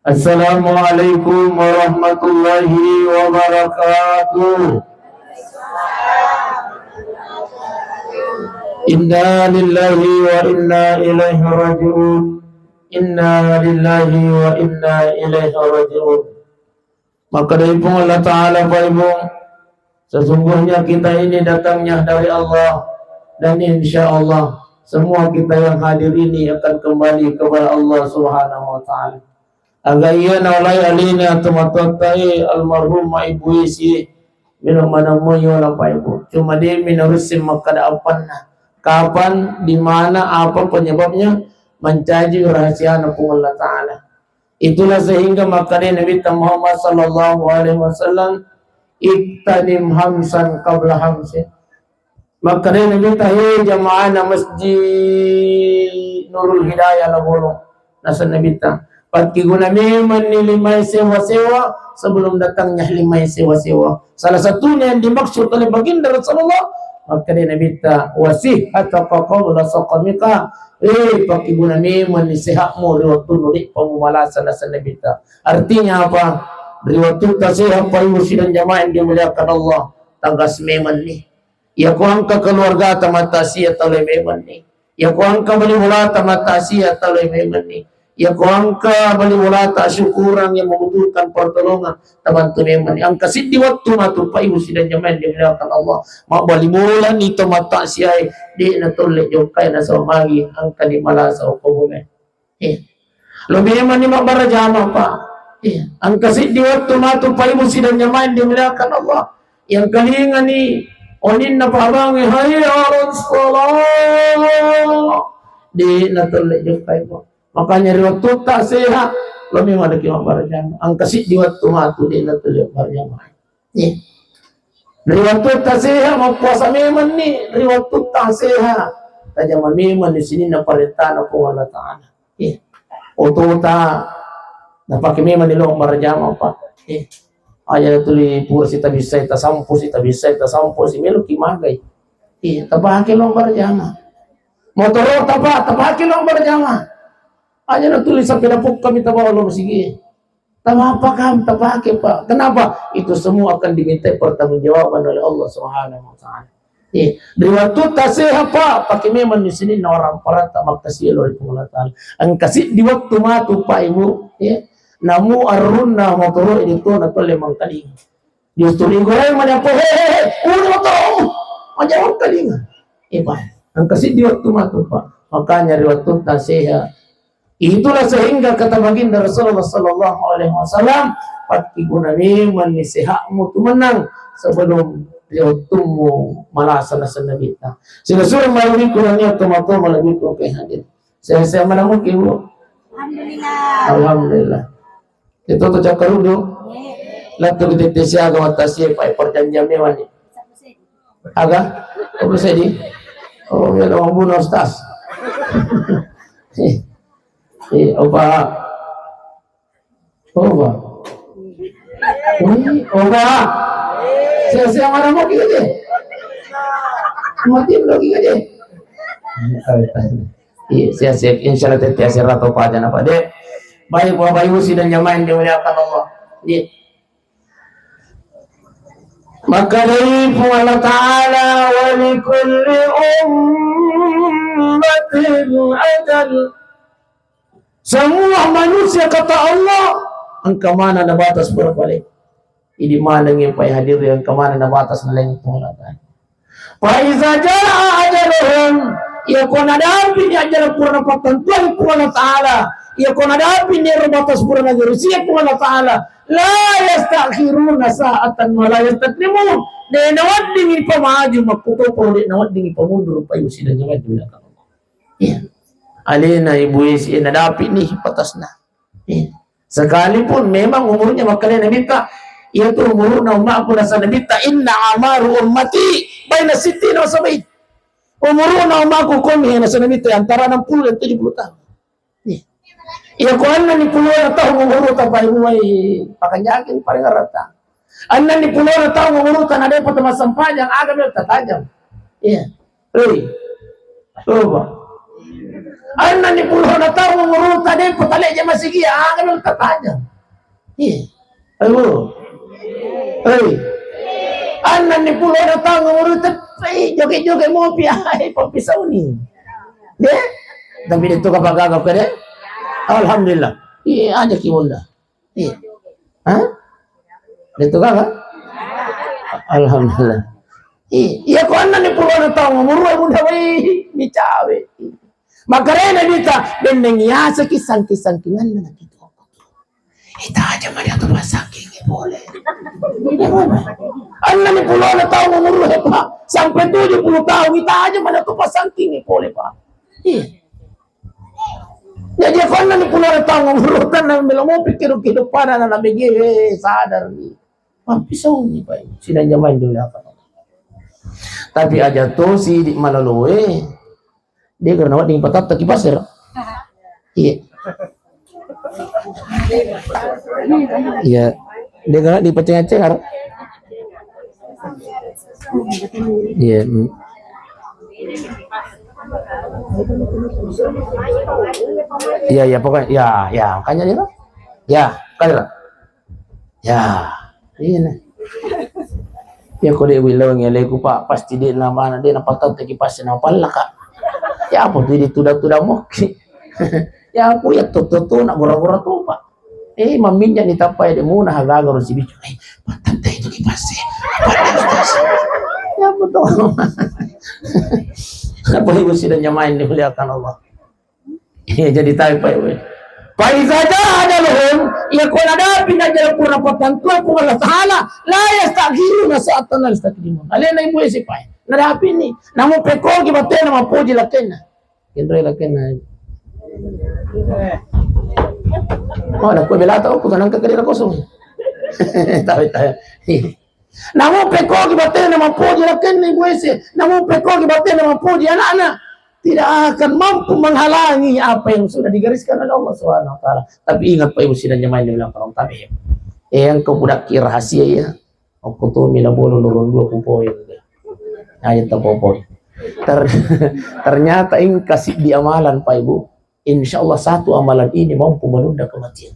Assalamualaikum warahmatullahi wabarakatuh. Inna lillahi wa inna ilaihi raji'un. Inna lillahi wa inna ilaihi raji'un. Maka dari Allah Ta'ala, Bapak Ibu, sesungguhnya kita ini datangnya dari Allah, dan insya Allah semua kita yang hadir ini akan kembali kepada Allah Subhanahu wa Ta'ala. Agaya naulai alina tumatotai almarhumah ibu isi minum mana moyo lah Pak Ibu. Cuma dia minurusim makada kapan, di mana, apa penyebabnya, mencaji rahasia Allah Ta'ala. Itulah sehingga makanya Nabi Muhammad sallallahu alaihi wasallam iktanim hamsan qabla hamsin. Makanya Nabi tahu jamaah masjid Nurul Hidayah la bolong nasa Nabi ta pati guna memang ni limai sewa-sewa sebelum datangnya limai sewa-sewa. Salah satunya yang dimaksud oleh baginda Rasulullah, maka dia Nabi ta wasih atau qabla saqamika, pati guna memang ni sehatmu waktu nurik pemalasan nasa Nabi ta. Artinya apa? Dari waktu ta sehat Pak Ibu dan jamaah yang dimuliakan Allah, tagas memang ni ya ko angka keluarga tamatasi atau memang ni, ya ko angka bali wala tamatasi atau memang ni, ya ko angka bali wala ta syukuran yang membutuhkan pertolongan tabantu memang ni. Angka siddi waktu matu Pak Ibu dan jamaah dimuliakan Allah, mak bali bulan itu mata siai di na tolek jokai na somagi angka di malasa o kobole lo memang ni mak barajama Pak. Angka siddi waktu matu Pak Ibu dan jamaah dimuliakan Allah, yang kalingan ni onin na pabangi hayya salat di natulek jokai po. Makanya riwatu tak sehat lo memang ada kimak barjama. Ang kasi di waktu matu di natulek barjama. Riwatu tak sehat magpuasa memang ni riwatu tak sehat. Tajama memang di sini na parenta na po Allah Ta'ala. Oto ta napake memang ni lo barjama pa. Aja tuli pur sita bisa ita sampo si melo kimagay tabake long barjama motoro tabake long barjama aja na tuli sa pinapuk kami tabalo sige tamapa kam tabake pa. Kenapa? Itu semua akan diminta pertanggungjawaban oleh Allah Subhanahu wa Ta'ala. Dari waktu tasih apa pakai memang di sini orang parata makasih oleh Allah Ta'ala. Ang kasih di waktu matu Pak Ibu namu arunna motoro itu nato lemang kaling justru goreng menyapo motor majawab kaling Pak ang kasi di waktu matu Pak. Makanya di waktu tasih itulah sehingga kata baginda Rasulullah sallallahu alaihi wasallam pati guna memang ni sehatmu tu menang sebelum waktumu malasan sanabita sila surah malami kurangnya tomato malami ko kay hadir saya mana mungkin Bu. Alhamdulillah itu tu cakap dulu lalu kita siaga matasi pai perjanjian mewah ni agak apa sedi oh ya orang bunuh ustaz opa saya mana mau kita je mati lagi aja saya insyaallah tetiasa rata pajan apa deh. Baik Bapak Ibu dan jamaah yang dimuliakan Allah. Maka dari Allah Ta'ala wa likulli ummatin ajal. Semua manusia kata Allah angka mana na batas berbalik. Ini mana yang pay hadir yang kemana na batas na langit Allah Ta'ala. Fa iza jaa ajaluhum yakun adapi ajar purna patentuan Allah Ta'ala. Ya kung nadapin ni batas pura na Rusia kung Allah Ta'ala la yastakhiruna sa'atan wa la yastaqdimun de nawad dingin pa maaju magputo po de nawad dingin pa mundur pa yung sila nga dula ka alina ibu isi nadapin ni patas na sekalipun memang umurnya makanya Nabi ta itu umur na umma nasa Nabi ta inna amaru ummati baina 60 wa 70 umur na umma ko kumi nasa Nabi ta antara 60 dan 70 tahun. Ya ko anna ni pulo na taong ngurutan pa imuay pakanyakin paring rata. Anna ni pulo na taong ngurutan ada patamasang panjang aga bel tatajam. Iya. Coba. Anak ni puluh na tahu ngurut tadi petale aja masih kia akan tatanya. Ayo. Hei. Anak ni puluh na tahu ngurut joget-joget mau piai pisau ni. Deh. Tapi itu kapag gagap ka deh. Alhamdulillah. Aja kiwala. Hah? Dito ka ba? Alhamdulillah. Iya ko anak ni puluh na tahu ngurut mo daw bicawe. Makarena dita benengiasa kisang-kisang kingan na nakito. Ita aja man yato masaking boleh. Anak ni puluh na tahu ngurut pa. Sampai 70 tahun ita aja man yato pasangking boleh pa. Jadi ako anak ni puluh na tahu ngurutan na mo pikir kehidupan na nabigi sadar ni. Pisau ni pa. Sinanyaman dulu apa. Tapi aja to si di malaloe. Dia karena wading patap taki pasir. Iya. Iya. Dia karena di peceng-cengar. Iya. Iya, ya pokoknya ya makanya dia. Ya, kan. Ya. Iya. Ya ko de wilaw ngele ko pa pasti di na mana de na patap taki pasir na pala ka. Ya apa tuh tuda-tuda mo. Ya aku ya tuh nak gora-gora tuh pak. Maminja ni tapai de muna hagaga ro si bicho. Patante itu kipase. Ya betul. Apa ibu sudah nyamain dimuliakan Allah. Iya jadi tahu pak ibu. Paizaja ada lahum ya kuna dapi na jala pura patantu ko Allah taala la yastaghiruna sa'atan yastakdimun. Alena ibu si pai. Nadapi ni namu pekogi batena mapoji lakena kendro lakena na belata ko kanang kakarira kosong tahu namu pekogi batena mapoji lakena ibuese namu pekogi batena mapoji anak-anak tidak akan mampu menghalangi apa yang sudah digariskan oleh Allah Subhanahu wa taala. Tapi ingat Pak Ibu sidang jamaah yang bilang kalau tabi yang kau budak rahasia ya aku tuh mila bolu nurun 20 poin ayat terpopoy. Ternyata ini kasih di amalan Pak Ibu. Insya Allah satu amalan ini mampu menunda kematian.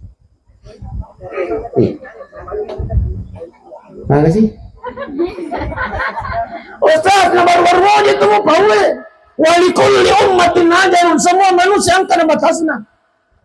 Makasih. Ustaz, baru-baru aja tuh mau pawe. Walikulli ummatin ajalun, semua manusia angka na batasna.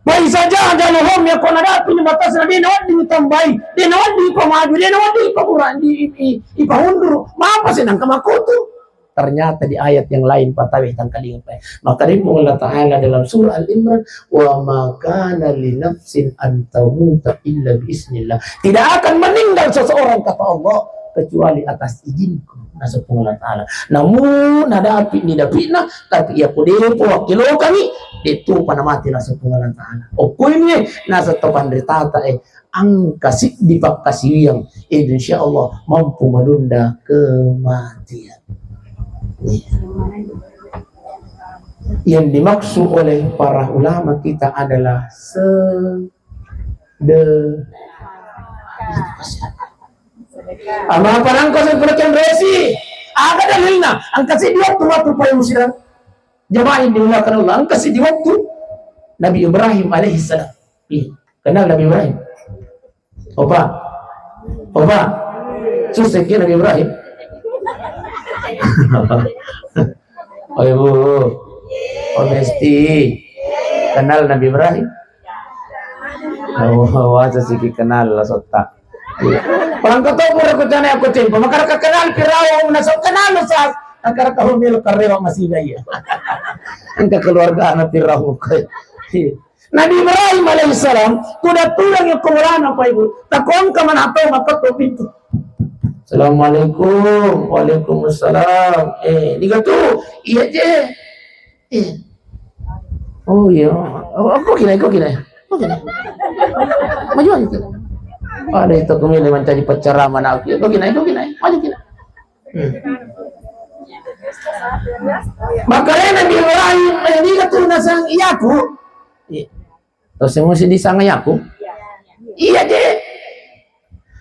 Baik saja ajaluhum ya kona dapi ni batasna dia nawadi ditambahi, dia nawadi pamaju, dia nawadi pakuran di pahundur. Apa sih nang kamakutu? Ternyata di ayat yang lain patawih tangkaling pa. Maka rin po Allah Ta'ala dalam surah Al-Imran, wa ma kana li nafsin an tamuta illa biiznillah. Tidak akan meninggal seseorang kata Allah kecuali atas izinku. Nasa po Allah Ta'ala. Namun nadapi ni dapina tapi ia po po wakilo kami dito panamati nasa po Allah Ta'ala. O kuini nasa topan ritata ang kasih dipagkasiyang insya Allah mampu menunda kematian. Yang dimaksud oleh para ulama kita adalah ama parang kasi pulakan resi aga dalilna ang kasi di waktu pa yung sila jamaah diulakan Allah ang kasi di waktu Nabi Ibrahim alaihi salam. Kenal Nabi Ibrahim? Opa susah kira Nabi Ibrahim. Oh ibu, mesti kenal Nabi Ibrahim. Wasa siki kenal lah sotak. Orang kata aku tanya aku cempa, maka kenal Firaun, nasab kenal sah. Angkara kahumil karewa masih gaya. Angka keluarga anak Firaun. Nabi Ibrahim alaihissalam sudah tulang yang kemuliaan apa ibu? Takon ke mana atau maka pintu. Assalamualaikum, waalaikumsalam. Diga tuh, iya je. Oh iya, kok gini. Maju aja. Ada itu kemilih mencari pacar mana aku. Kok gini, maju gini. Makanya Nabi Ibrahim, diga tuh nasang iyaku. Terus emosi disang iyaku. Iya je.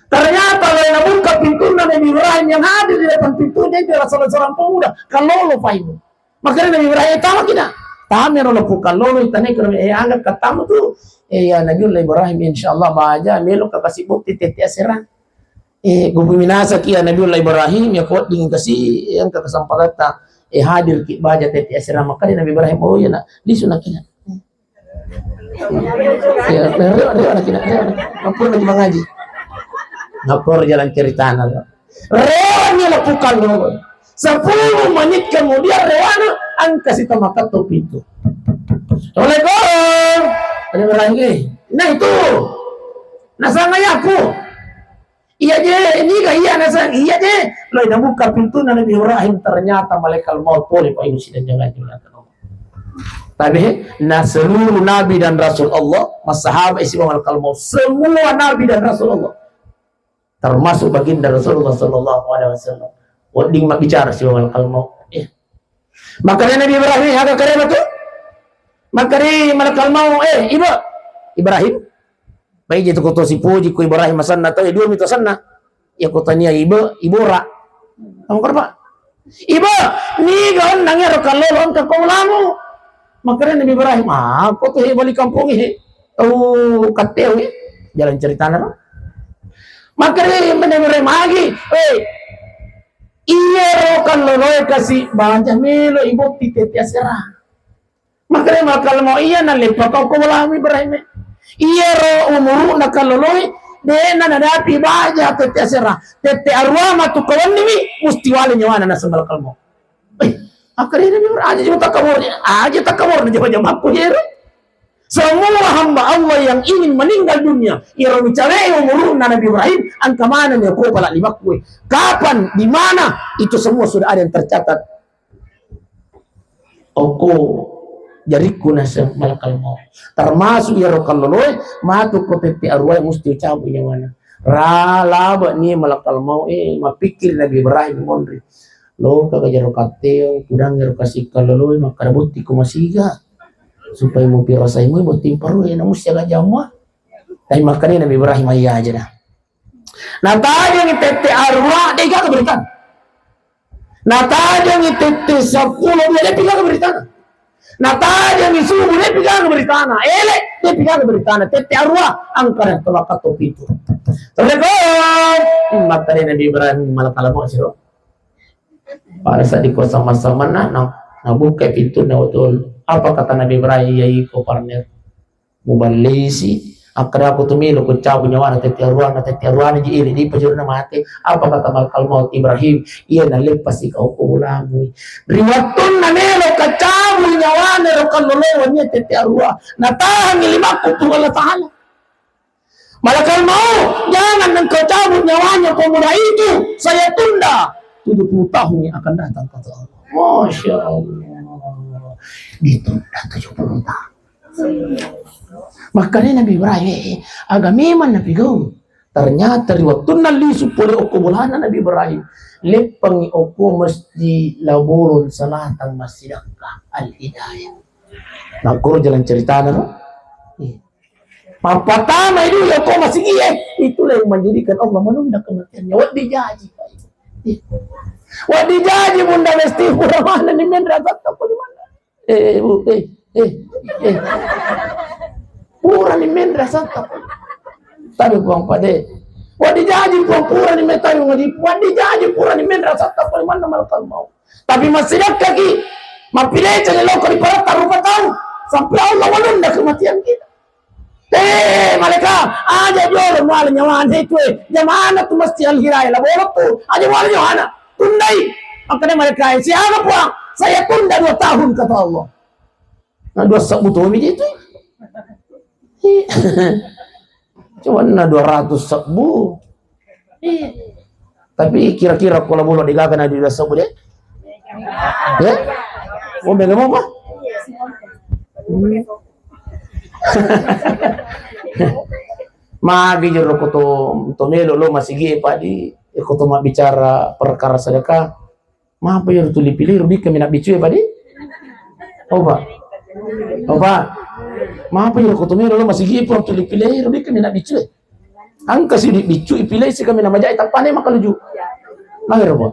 Ternyata lain buka pintu Nabi Ibrahim yang hadir di depan pintunya itu adalah seorang pemuda kalau lo fahim. Makanya Nabi Ibrahim tahu kita Tamero la pukalolo itane kero aga katamu tu ya Nabiullah Ibrahim insyaallah baja melo kakasi bukti tete asera gubu minasa kia Nabiullah Ibrahim ya kuat dingin kasi yang kesempatan hadir ki baja tete asera maka Nabi Ibrahim oh ya na lisu nakina ya reo nakina ngapur lagi mengaji ngapur jalan cerita nalo reo la pukalolo 10 menit kemudian Rewana angkas itu maka topi itu. Assalamualaikum. Ada orang lagi. Nah itu. Nasa aku. Iya je, ini kah iya nasa iya je. Lo dah buka pintu Nabi Ibrahim ternyata malaikat maut boleh Pak Ibu dan jangan jangan. Tapi nah seluruh nabi dan rasul Allah, masahabat isi malaikat maut, semua nabi dan rasul Allah. Termasuk baginda Rasulullah sallallahu alaihi wasallam. Wading mak bicara si malaikat maut. Makanya Nabi Ibrahim ada kare betul. Makanya malaikat maut ibu Ibrahim. Baik itu kutu si puji ku Ibrahim masanna tahu dua mito sanna. Ya kutanya ibu ra. Kamu kenapa? Ibu, ni gaon nangya kalau lon ka kaulamu. Makanya Nabi Ibrahim aku tuh balik kampung tahu kateu jalan ceritana. Makanya Nabi Ibrahim lagi, iya rokan loloy kasih banyak melo ibu titete asera. Makanya makal mau iya nalepa kau lami Ibrahim. Iya ro umuru nakal loloy dena nadapi baja tete asera. Tete arwah matu kawan nimi musti wale nyawana nasambal kalmo. Akhirnya Nabi aja cuma takabur aja aku hero. Semua hamba Allah yang ingin meninggal dunia, ia bicara umur Nabi Ibrahim, angka mana nih kau balak lima kue, kapan, di mana, itu semua sudah ada yang tercatat. Oko jariku nasa malakal maut, termasuk ia rokal loloy, matu kopepi arwah mesti ucap yang mana. Ralaba ni malakal maut, mapikir Nabi Ibrahim mondri, lo kagak jarokateo, kudang jarokasi kaloloy, maka buti kumasiga. Supaya mau pirasaimu mau timparu ya namus jaga jamwa tapi makanya Nabi Ibrahim ayah aja dah nah tadi yang tete arwah dia gak keberitaan nah tadi yang tete 10 dia pikir keberitaan nah tadi yang subuh dia pikir keberitaan elek dia pikir keberitaan tete arwah angkara telah katop itu Assalamualaikum makanya Nabi Ibrahim malah kalah siro pada saat di kosan sama nah buka pintu na betul apa kata Nabi Ibrahim ya iko partner mubalisi akra aku tumilo ko cabu nyawana tete arwana ji ili di pajurna mate apa kata malakal maut Ibrahim iya na lepas ikaw ko ulamu riwatun na nelo ka cabu nyawana ro kalolo nya tete arwa natahan limaku tu Allah taala malakal maut jangan engkau cabut nyawanya pemuda itu saya tunda 70 tahun yang akan datang kata Allah. Masya Allah ditunda 70 tahun. Makanya Nabi Ibrahim agamiman Nabi Gau ternyata riwatun nali supaya oku bulana Nabi Ibrahim lepangi oku mesti laburun salatang masidakah al-hidayah nakur jalan cerita na pertama itu ya oku masih itulah yang menjadikan Allah menunda kematiannya wad dijaji wad dijaji bunda mesti pura mana ni mendra tak di mana pura ni mendra santa tapi buang pade wadi jaji pura ni metayu ngadi wadi jaji pura ni mendra santa di mana malakal mau tapi masih kaki mapile jangan lo kali para taruh tahu sampai Allah menunda kematian kita malaikat aja jolo mal nyawan itu jamana tu mesti al-hiraya la boleh tu aja mal nyawana tundai makanya malaikat siapa puang saya tunda 2 tahun kata Allah. Nah 2 sabtu itu cuma 200 sabu tapi kira-kira kalau boleh digagan ada 2 sabu deh ya mau bagaimana apa magi jero koto tomelo lo masih pak di koto mak bicara perkara sedekah ma apa yang tuli pilih rubi kami nak bicu pak di opa ma apa yang koto melo lo masih por tuli pilih rubi kami nak bicu angka si bicu pilih si kami nama jai tak pandai maka luju mahir apa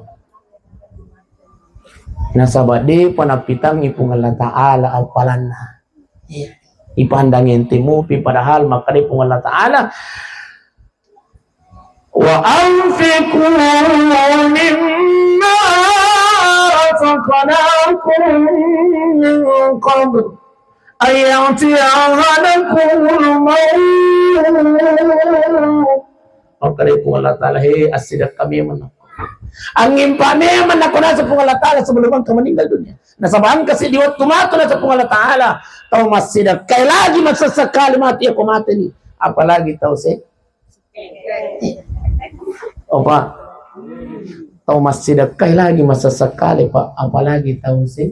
Nasabadi panapitang ipung Allah Ta'ala alpalanna. Ipandangin timupi padahal makari pung Allah Ta'ala wa anfiqu mimma razaqnakum min qabl ayati ahadakumul maut. Makari pung Allah Ta'ala asidak kami menang. Ang impane man ako na sa pung Allah Ta'ala sebelum ang meninggal dunia. Nasabahan kasi diwat tumato na sa pung Allah Ta'ala. Tau masidak kay lagi magsasakali mati ako mati ni. Apalagi tau si Opa. Tau masidak kay lagi masasakali pa. Apalagi tau si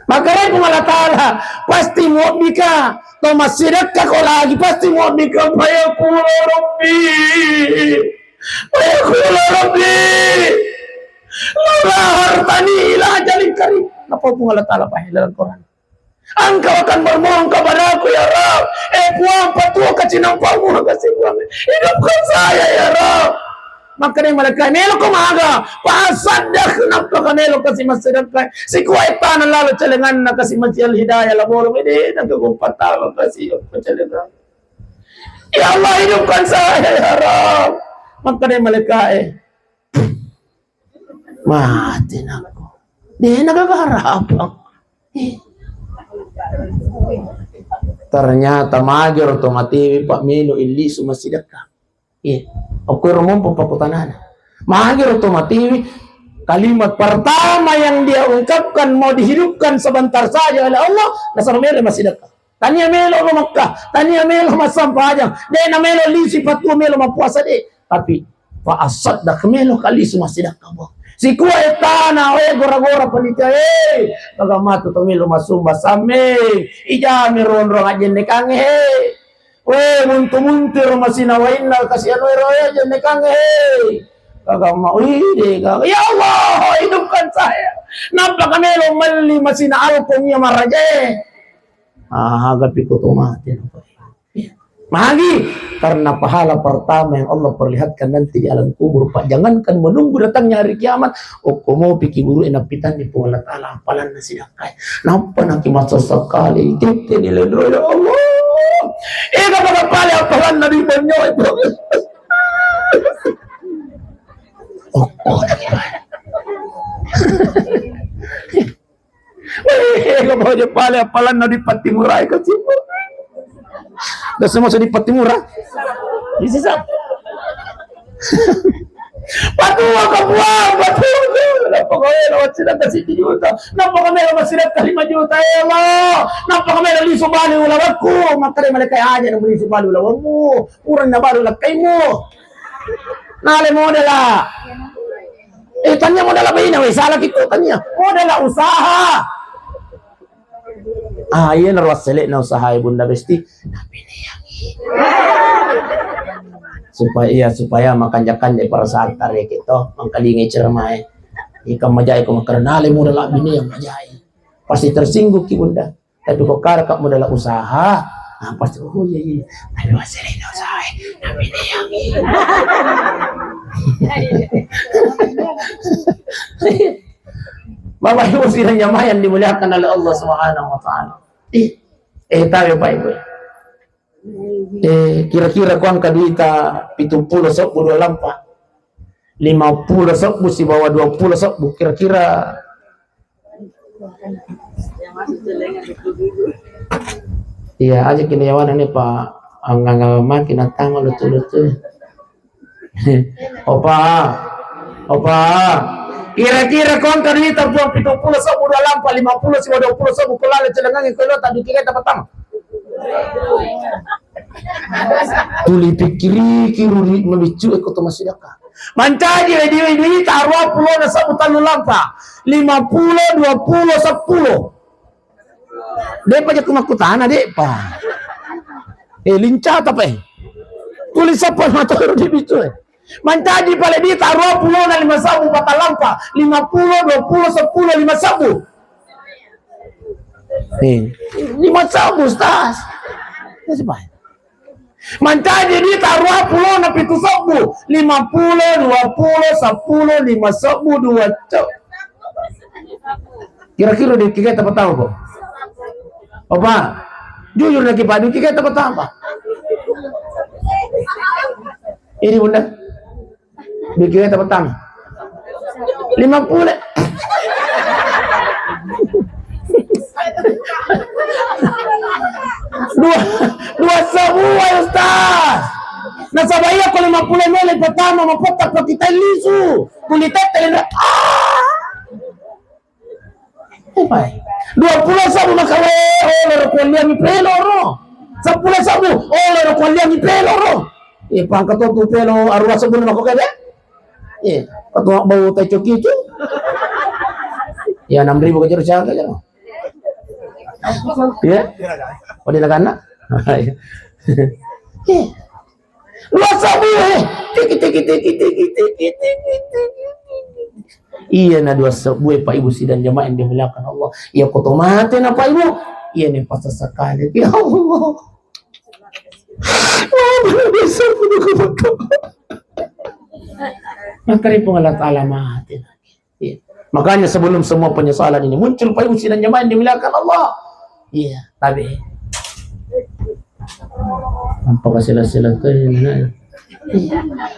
Makanya pung Allah Ta'ala pasti mo bika. Tau masidak ka ko lagi pasti mo bika. Maya kulo Rabbi. Wayakul Rabbi Laula hartani ila ajalin karim. Apa pun Allah Ta'ala dalam Quran. Engkau akan bermohon kepadaku ya Rabb. Puang patua kacinang pamu kasih puang. Hidupkan saya ya Rabb. Makanya mereka melo ko maga. Pasadak kenapa kanelo kasih masyarakat. Si kuaitan lalu celengan na kasih masjid hidayah laborong ini dan kegumpat tahu kasih celengan. Ya Allah hidupkan saya ya Rabb. Makanya mereka mati nako. Dia nagagarap. Ternyata magir otomatis Pak Milo ili sumasidaka. Aku rumum papakutanana. Magir otomatis kalimat pertama yang dia ungkapkan mau dihidupkan sebentar saja oleh Allah. Dasar Milo masidaka. Tanya Melo Makkah, tanya Melo Masampajang. Dia na Melo lisi patu Melo mapuasa deh. Tapi Pak Asad dah kemelo kali semua sidak kamu. Si kuai tanah, gora-gora panitia, kagamato tomilo masumba same, ija meron-ron aja nekange, muntu-muntir masinawain na kasi ano aja nekange, kagama, ya Allah, hidupkan saya. Nampak kemelo mali masina alpong niya maraje. Hagapi ko tumatin. Mahagi karena pahala pertama yang Allah perlihatkan nanti di alam kubur. Pak, jangankan menunggu datangnya hari kiamat. Komo pikir buru enapitan di Allah Ta'ala apalan nasi dakai. Nampak nak masa sekali kita nilai ya Allah. Kapag pala apalan na di banyo itu. Kapag pala apalan na di patimuray kasi po. Dah semua sudah Patimura. Bisa. Patua kabuang, patua. Napakaya na sila kasi 10 juta. Napakaya na sila 5 juta. Allah. Napakaya na liso bali ulawag ko. Makari malakay aja na liso bali ulawag mo. Kurang na bali ulagkay mo. Nale mo nila. Tanya mo nila ba yun? Salah kita tanya. Mo nila usaha. Ayan rawasili na usahay Bunda Besti napiniyangi supaya makanjakan para saat tarik itu mangkalingi cermai ika majai ko makarnale mo dala biniyang majai pasti tersinggung ki Bunda tapi kok karakak mo dala usaha pasti iya ayo wasili na usahay napiniyangi Bapak Ibu sidang jamaah yang dimuliakan oleh Allah Subhanahu wa Ta'ala. Tayo Pak Ibu. Kira-kira kuang kadita 70 sok budua lampa. 50 sok si bawah 20 sok kira-kira. Iya aja kiniawan ini Pak. Anggangaman kinatang lutu-lutu. Opa. Kira-kira kau kan ini terbuang 70 sok udah lampa 50 sih 20 sok bukulala celengan yang kalau tadi kita pertama. Tuli pikiri kiri melucu ikut masih deka. Mancaji di taruh pulau na sok utalu lampa 50 20 10. Dek aja kemakutana dek pa. Lincah tapi. Tulis apa mata di bicu. Mancaji pale di taruh pulau na 5 sabu patalampa 50 20 10 5 sabu 5 sabu stas mancaji di taruh pulau na 7 sabu 50 20 10 5 sabu 2 cok Kira-kira di kita apa tahu kok? Apa? Jujur lagi Pak, di kita apa tahu apa? Ini bunda, di kita apa tahu? 50. dua sebuah Ustaz. Nasabaya ko 50 ml pertama maputak pa kita lisu. Kulitat talaga. Epay. 20 sabu makawe olor ko liya mi pelo ro. 10 sabu olor ko liya mi pelo ro. Pangkato tu pelo arwa sabu na ko kaya. Kato bau tayo kitu. Ya 6.000 ka jero siya kaya. Ya. O di nagana. Luas sabu iya na dua sebuah Pak Ibu sidang jamaah yang dimuliakan Allah. Iya kotomate na Pak Ibu. Iya nih pas sekali. Ya Allah. Bisa materi pengalat alamatin. Iya. Makanya sebelum semua penyesalan ini muncul Pak Ibu sidang jamaah yang dimuliakan Allah. Iya, tapi apa sila-sila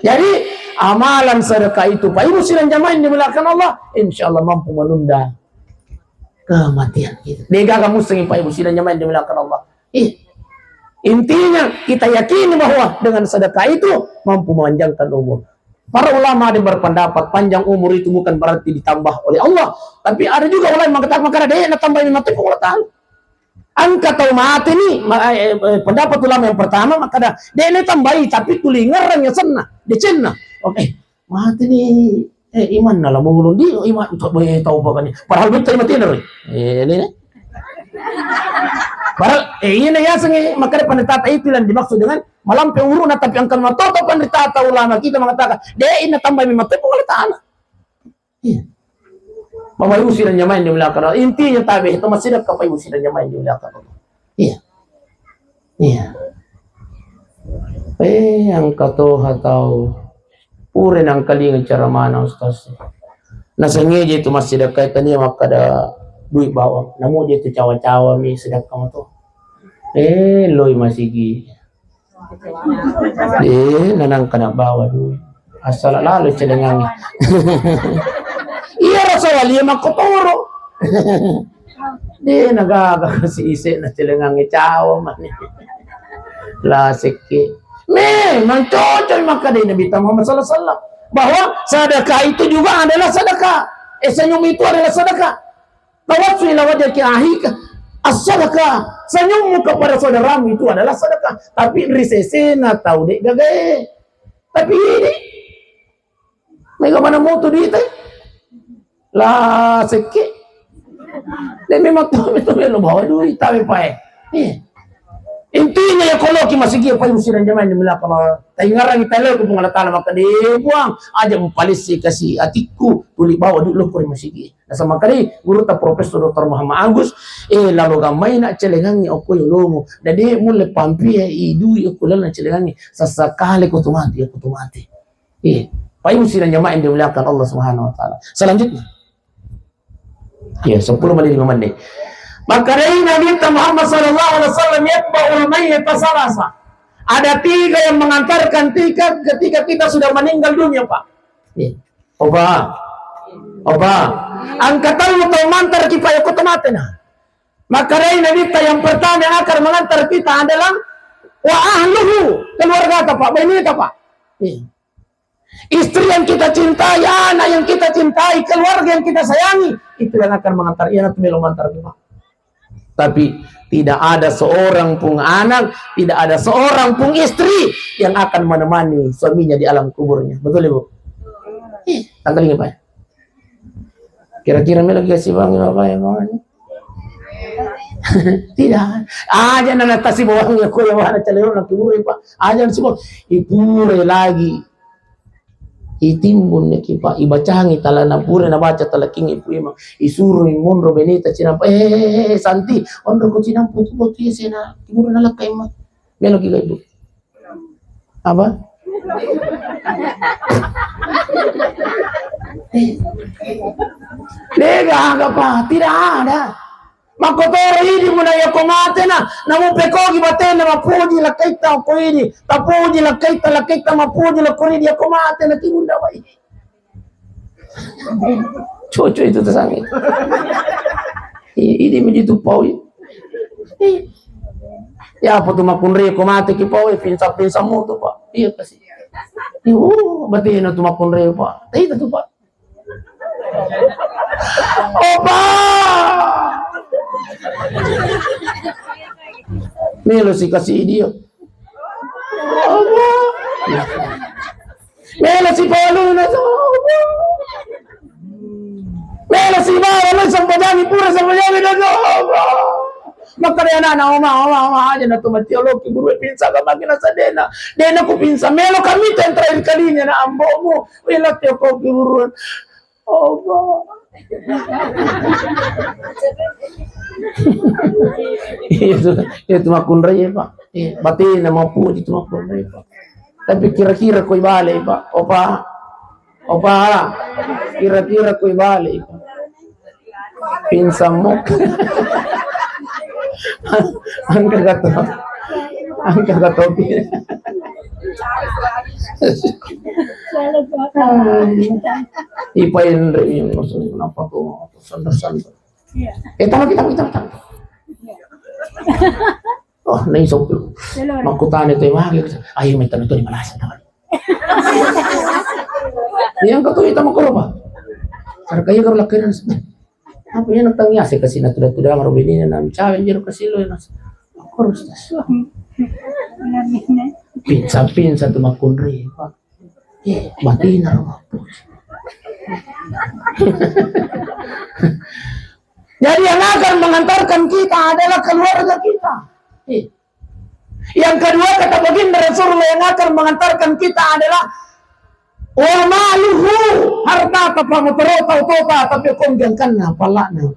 jadi amalan sedekah itu Pak Ibu sidang jamaah yang dimuliakan Allah, insya Allah mampu menunda kematian kita. Dega kamu sengit Pak Ibu sidang jamaah yang dimuliakan Allah. Intinya kita yakini bahwa dengan sedekah itu mampu memanjangkan umur. Para ulama ada berpendapat panjang umur itu bukan berarti ditambah oleh Allah, tapi ada juga ulama yang mengatakan makanya dia nak tambah mati Allah Taala. Angka tau mati ni pendapat ulama yang pertama maka dah dia ini tambahi tapi tulingaran yang sana di cina oke mati ni iman lah mau ngulung di iman untuk boleh tahu apa kan padahal betul mati nih ini padahal ini ya sengi maka dia pendeta itu yang dimaksud dengan malampai urun tapi angkan mata atau pendeta ulama kita mengatakan dia ini tambah mati pun oleh tanah Bapak Ibu sidang jamaah yang dimuliakan Allah. Intinya tabi itu masih ada Bapak Ibu sidang jamaah yang dimuliakan Allah. Iya. Yang kata atau puren ang kaling cara mana Ustaz. Nasengaja itu masih ada kaitannya maka ada duit bawang. Namun dia itu cawa-cawa mi sedekah mo to. Loy masigi. Nanang kana bawa duit. Asal lalu celengang. Iya rasa wali makotoro. Di nagaga si isi na silangang icawa man. Lasik memang cocok maka di Nabi Muhammad SAW bahwa sedekah itu juga adalah sedekah. Senyum itu adalah sedekah. Tawassul ila wajhika ahika as-sedekah. Senyummu kepada saudaramu itu adalah sedekah. Tapi risesena tahu dek gagae. Tapi ini mega mana moto di itu lah sekit dan memang tuh itu belum bawa duit tapi pak intinya ya kalau kita masih kia Pak Ibu sidang jamaah yang dimuliakan Allah taingarang kita lalu ke pengalat makan dibuang aja mempalisi kasih atiku tulis bawa duit lo pun masih kia nah sama kali guru tak Profesor Dr. Muhammad Agus lalu gamai nak celengangi aku yang lomo dan dia mulai pampi duit aku lalu nak celengangi sesekali aku tuh mati Pak Ibu sidang jamaah yang dimuliakan Allah Subhanahu wa taala. Selanjutnya. Ya, 10 menit 5 menit. Maka dari Nabi Muhammad sallallahu alaihi wasallam yatba'ul mayyit salasa. Ada 3 yang mengantarkan ketika kita sudah meninggal dunia, Pak. Oba. Angkatan untuk mengantar kita ikut mati nah. Maka dari Nabi yang pertama yang akan mengantar kita adalah wa ahluhu, keluarga Pak, bini Pak. Istri yang kita cintai, anak yang kita cintai, keluarga yang kita sayangi, itu yang akan mengantar nanti mengantar kita. Tapi tidak ada seorang pun anak, tidak ada seorang pun istri yang akan menemani suaminya di alam kuburnya. Betul Ibu? Tanggal ini Pak. Kira-kira lagi kasih bang Bapak ya bang? Tidak. Aja nana kasih bawangnya ko yang ada calon nak kubur Pak. Aja semua ipure lagi. Itimbun neki Pak ibacangi tala na pure na baca tala king ipu ima isuru monro benita cina santi onro ko cina putu putu sena iburu na lakai ma melo ki Ibu apa Lega apa? Tidak ada. Makotoro hidi muna ya komate na mupekogi batena mapuji la kaita ko hidi tapuji la kaita mapuji la koridi ya komate na kibunda wai. Coco itu tersangit. Ini begitu pau. Ya apa tuh makunre komate ki pau pinsa mo tuh Pak. Iya kasih. Berarti na tuh makunre Pak. Itu tuh Pak. Opa! Melo si kasih dia. Opa! Melo si Paulo na sa Opa! Melo si Mara na sa Pajami pura sa Pajami na sa Opa! Makanya na oma aja na tumatiyolog guru pinsa ka magina sa dena ko pinsa melo kami tentral kalinya na ambo mo wala tiyo ko guru Opa! Itu makunre ya Pak. Batin na mapuji itu makunre Pak. Tapi kira-kira koi bale Pak. Opa, kira-kira koi bale Pak. Pinsam mo. Angka gato. Ipain rin yung kenapa tuh sandar-sandar. Kita. Oh, naisok tuh. Makutan itu yang mahal. Ayo minta itu di Malaysia teman. Yang kata kita mau kerja Pak. Harganya kalau lakiran apa yang nantangnya saya kasih natural marubini na cawin jero kasih lo nas. Aku harus tas. Pinsa tuh makunri Pak. Mati na rumah. Jadi yang akan mengantarkan kita adalah keluarga kita. Yang kedua kata baginda Rasulullah yang akan mengantarkan kita adalah wa maluhu harta pamuterota tapi konggangkanna palana.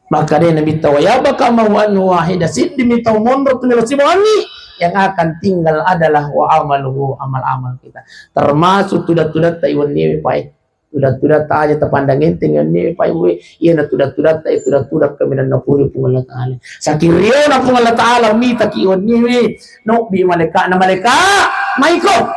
Maka dia Nabi tawayabaka mawan wahida siddi mitau mondok nilasiwani yang akan tinggal adalah wa amaluhu amal-amal kita. Termasuk tudat-tudat taiwan ni pai. Tudat-tudat aja terpandangin tinggal ni pai we. Iya na tudat-tudat tai tudat-tudat kami dan napuri pun Allah Taala. Sakirio na pun Allah Taala mi takiwan ni we. No bi malaikat na malaikat maiko.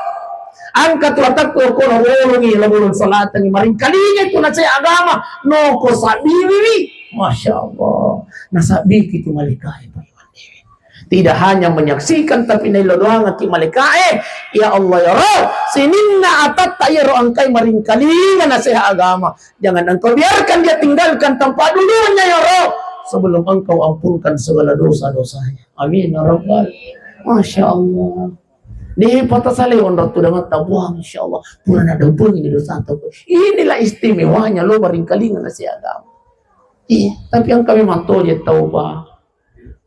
Angkat watak ko wolongi labulun salatan maring kalinya kuna saya agama no ko sabiwi. Masya Allah. Nasabi kitu malaikat. Tidak hanya menyaksikan tapi nailodoang ki malaikat ya Allah ya Rabb sininna atat tayro angkai maring kalingan nasihat agama jangan engkau biarkan dia tinggalkan tempat dulunya ya Rabb sebelum engkau ampunkan segala dosa-dosanya amin ya Rabbal Masya Allah di patah saleh ondot tu dengan tabuang insyaallah pun ada pun di dosa inilah istimewanya lo maring kalingan nasihat agama tapi yang kami mantau je tahu Pak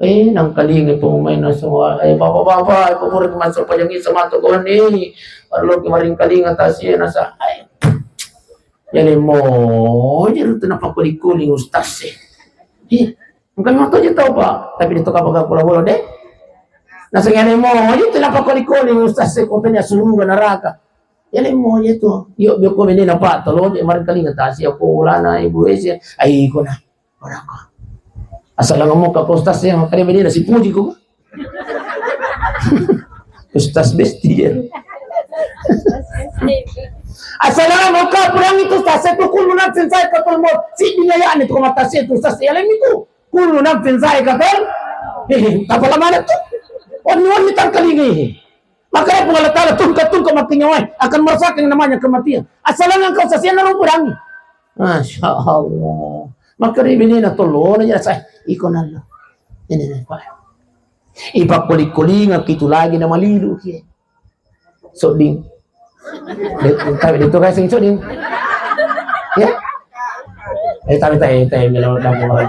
nang kalingan pemain na semua bapak-bapak pemurut masuk pajangi sama to ko ni perlu kemarin kalingan tasya na sa ay jadi mo jadi tu napa kuling ustaz bukan mo to tahu Pak tapi dito kapag pulo deh nasa ngene mo itu napa kuling ustaz ko tanya sulugan neraka jadi mo itu yo ko ini napa tolo kemarin kalingan tasya ko wala na ibu ese ay ko na orang asal ngomong ke ustaz yang kali ini nasi puji kok ustaz besti ya asal ngomong ke perang itu ustaz itu kulu nafsin saya katul maut si dinayaan itu mata saya itu ustaz ya itu kulu nafsin saya katul apa lama itu orang mitang kali ini maka Allah Taala tungka matinya akan merasakan namanya kematian asal ngomong ke ustaz yang naruh perang Masya Allah maka ini na tolong aja saya ikon Allah ini Pak ipak kuling gitu lagi nama lilu kia soding itu guys yang soding ya tapi melawan dalam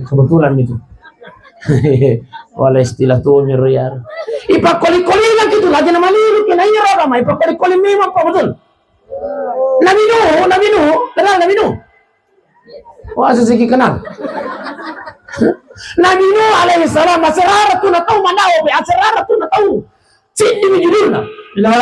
kebetulan itu oleh istilah tuh nyeruyar ipak kuling gitu lagi nama lilu kia nanya ragam ipak kuling memang Pak betul Nabi Nuh kenal Nabi Nuh wah sesiki kenal Nabi Nuh alaihi salam asraratu na tahu manaw bi asraratu na tahu sindi judulna la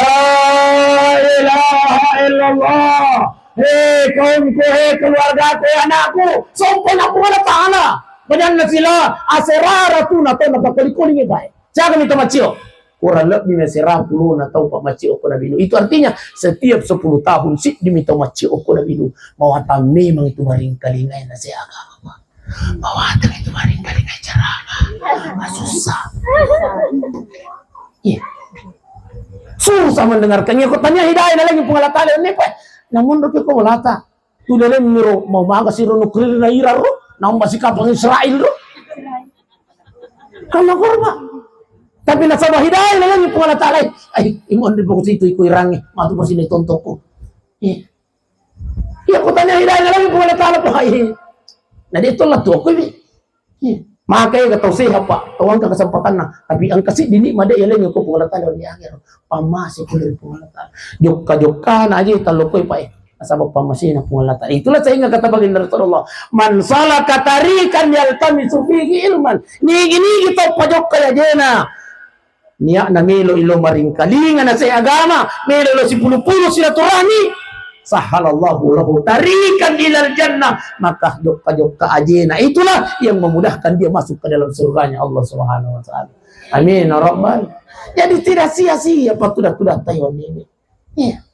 ilaha illallah Hei kaumku, hei keluargaku, hei anakku, sumpah na po Allah Ta'ala. Banyan na sila, aserara tu na to, napakuli-kuli niya ba? Siya kami macio. Kurang lebih mesirah puluh na tahu Pak Macio ko na binu. Itu artinya setiap 10 tahun si diminta Macio ko na binu. Mawata memang itu maring kalingay na siya agama. Mawata itu maring kalingay cara. Susah. Iya. Susah mendengarkannya. Kau tanya hidayah na lagi pengalata ini Pak. Namun doki ko walata. Tulele miro mau maga siro nukrir na ira ro. Namun masih kapang Israel ro. Kalau korba. Tapi nasabah hidayah na lang yung pangalata ay imon din po ko sito iko irangi. Mato po sino tonto ko. Iya ko tanya hidayah na lang yung pangalata po ay. Na dito lang to ko. Makay ka siya pa. Tawang ka kasempatan na. Tapi ang kasi dini mada yalan yung ko pangalata ni agero. Pamasi ko rin pangalata. Jokka na aja talo ko pa nasabab pamasi na pangalata. Itulah saya ingat kata baginda Rasulullah. Man salaka tariqan yaltamisu fihi ilman. Ni kita pajok kaya jena. Niya na melo ilo maring kalingan na sa agama. Melo ilo si pulo-pulo silaturahmi. Sahalallahu lahu tariqan ilal jannah. Maka jokka ajena. Itulah yang memudahkan dia masuk ke dalam surganya Allah Subhanahu wa taala. Amin ya rabbal. Jadi tidak sia-sia apa sudah Taiwan ini. Iya.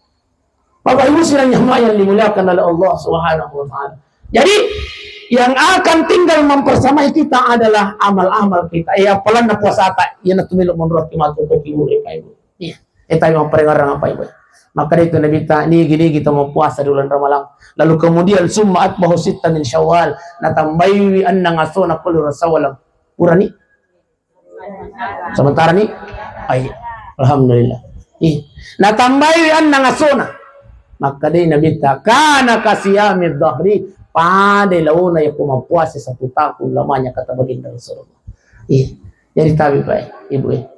Bapak Ibu sidang yang dimuliakan oleh Allah Subhanahu wa taala. Jadi yang akan tinggal mempersamai kita adalah amal-amal kita. Ya pelan na puasa ta, yan na tumilok menurut kimatu ko Ibu. Iya. Tayo mga parengarang apa Ibu. Maka itu Nabi ta ni gini kita mau puasa di bulan Ramadan. Lalu kemudian summa atbahu sittan min Syawal, natambayi anna ngasona kullu rasawalam. Urani. Sementara nih, ay alhamdulillah. Natambayi anna ngasona. Maka dia Nabi ta kana kasiyamid dhahri pada launa yang puasa 1 tahun lamanya kata baginda Rasulullah. Jadi tabi Pak Ibu.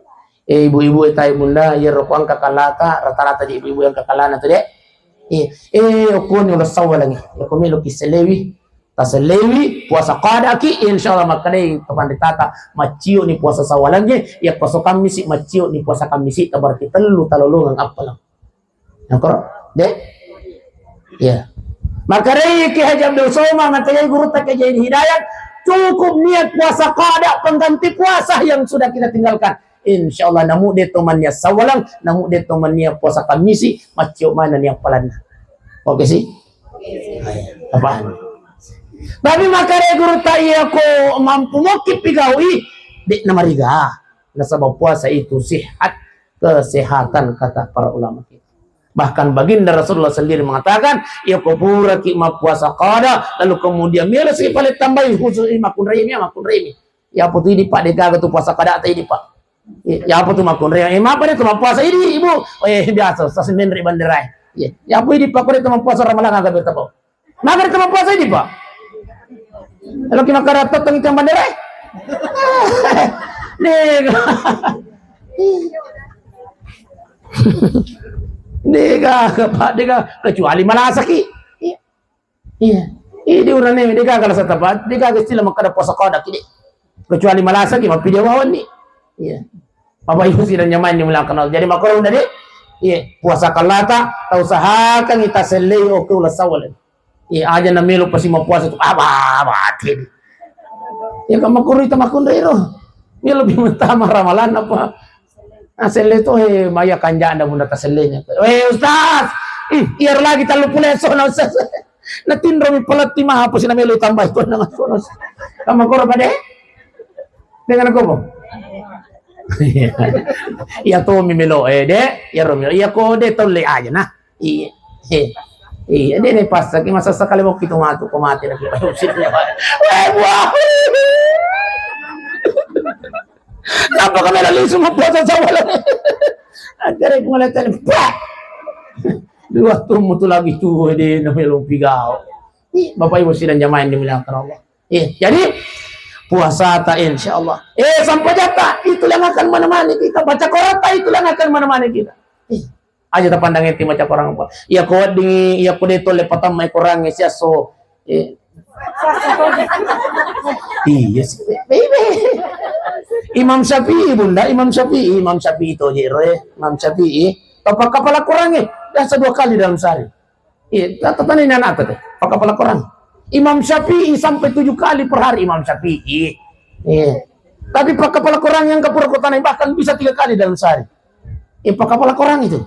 Ibu-ibu tayo bunda ya rokuang kakalata rata-rata di ibu-ibu yang kakalana tu dek. Okon yung lasawa lagi. Ako milo kiselewi. Taselewi puasa kada ki insyaallah maka dai kapan ditata macio ni puasa sawalangnya ya puasa kamisi macio ni puasa kamisi tabarti telu talolongan apalang. Nakor? Dek? Ya. Maka dai ki Haji Abdul Somad ngatay guru tak jadi hidayat cukup niat puasa kada pengganti puasa yang sudah kita tinggalkan. Insyaallah namu dia temannya sawalang, namu dia temannya puasa kamisi macio mana yang palana. Oke sih? Apa? Tapi makanya guru tayo ko mampu mo kipigawi di namariga. Nasabab puasa itu sihat, kesehatan kata para ulama kita. Bahkan baginda Rasulullah sendiri mengatakan, ya kubura ki ma puasa qada lalu kemudian mila si palit tambahin khusus makun raimi. Ya apa tu ini Pak dega tu puasa qada tadi Pak. Ya apa tu makun raimi? Apa dia tu puasa ini Ibu? Biasa sa Senin ri banderai. Ya apa ini Pak ko tu puasa Ramadan agak bertapa. Maka itu puasa ini Pak. Kalau kita karatot ng itang bandera Dega kecuali malasaki iya ini orang ini dega kalau sa tapat dega sila makada puasa kada kini kecuali malasaki mapilya wawan ni iya Bapak Ibu sila nyaman ni mula kanal jadi makarong dari iya puasa kalata tau sahakan ita selay o kula sawalan aja na melo pasi mapuasa tu batin. Ya kamakuri tamakundero. Melo bimantama ramalan apa. Asel itu maya kanja anda bunda taselenya. Ustaz, iar lagi talu puleso na ustaz. Natindro mi palati maha pa sina melo tambah ko na sonos. Kamakuro pa de? Dengan ako po. Iya to mi melo de, ya romelo. Iya ko de tolle aja na. Iya, ini pas lagi masa sekali mau kita mati lagi. Wah, kenapa kami lalu semua puasa sama lagi? Akhirnya aku ngeliat tadi, dua tuh lagi tuh di namanya lumpigau. Bapak Ibu sidang jamaah yang dimuliakan Allah. Jadi puasa ta insyaallah. Sampai jatah itu yang akan menemani kita baca Quran itu yang akan menemani kita. Aja ta pandangin ti macam orang apa iya ko dito lepatan may kurang siya so iya sih baby Imam Syafi'i bunda Imam Syafi'i itu jero Imam Syafi'i apakah pala kurang dah 2 kali dalam sehari Tatanin na natin. Pagkapala Quran. Imam Syafi'i sampai 7 kali per hari Imam Syafi'i. Tapi pagkapala Quran yang kepurakutan bahkan bisa 3 kali dalam sehari. Pagkapala Quran itu.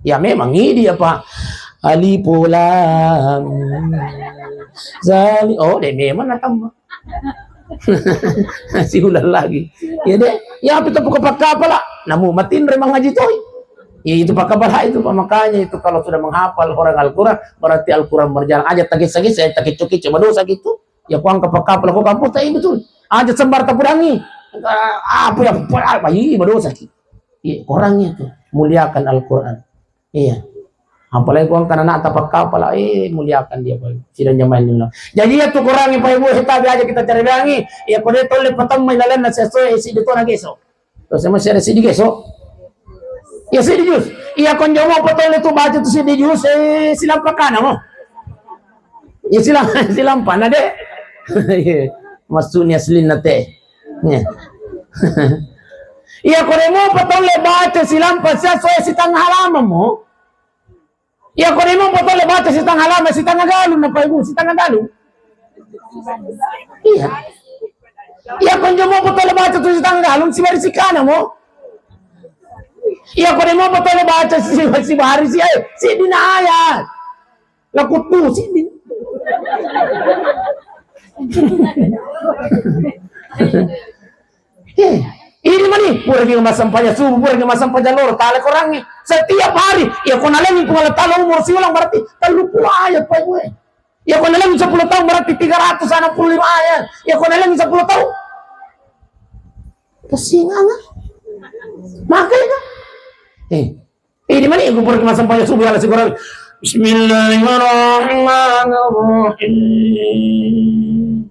Ya memang ini apa? Alif lam zali. Oh, deh memang natambah. Si ulang lagi. Ya deh, ya apa itu pagkapala? Namu matin remang ngaji toy. Ya itu pagkapala itu makanya itu kalau sudah menghafal orang Al-Qur'an berarti Al-Qur'an berjalan aja takis-takis saya takis-cukis coba dosa gitu. Ya kuang kapakapala ko kampus tay betul. Aja sembar tapurangi. Apa ya apa berdosa gitu. Iya, orangnya tuh muliakan Al-Qur'an. Iya. Apalagi kuang karena tapak kapal, muliakan dia Pak. Sidang jamaah ini. Jadi ya tuh kurangi Pak Ibu hitabi aja kita cari bangi. Ya kode tole patang may lalan na sesuai isi dito na geso. Terus sama share si geso. Ya si jus. Iya kon jomo patole tu baca tu si jus silang pakana mo. Ya silang pana de. Masuknya selin nate. Iya kode mo patole baca silang pasya sesuai si tang halaman mo. Ya kung mo po tole baca si tang halaman, si tang Tagalog na pa si tang Tagalog. Iya. Ya kung mo po tole baca si tang Tagalog, si Marisikana mo. Iya kung mo po tole baca si Bahari si Dinayat. Lakot po si Din. Ini mani, pura yung masampanya subuh, pura yung masampanya lor, tala korangnya. Setiap hari, ya kung alam yung pangalatala umur silang berarti 30 ayat pa gue. Ya kung alam yung 10 tahun berarti 365 ayat. Ya kung alam yung 10 tahun. Kasinga nga. Makanya. Ini mani, kung pura yung masampanya subuh, ala siguro. Bismillahirrahmanirrahim.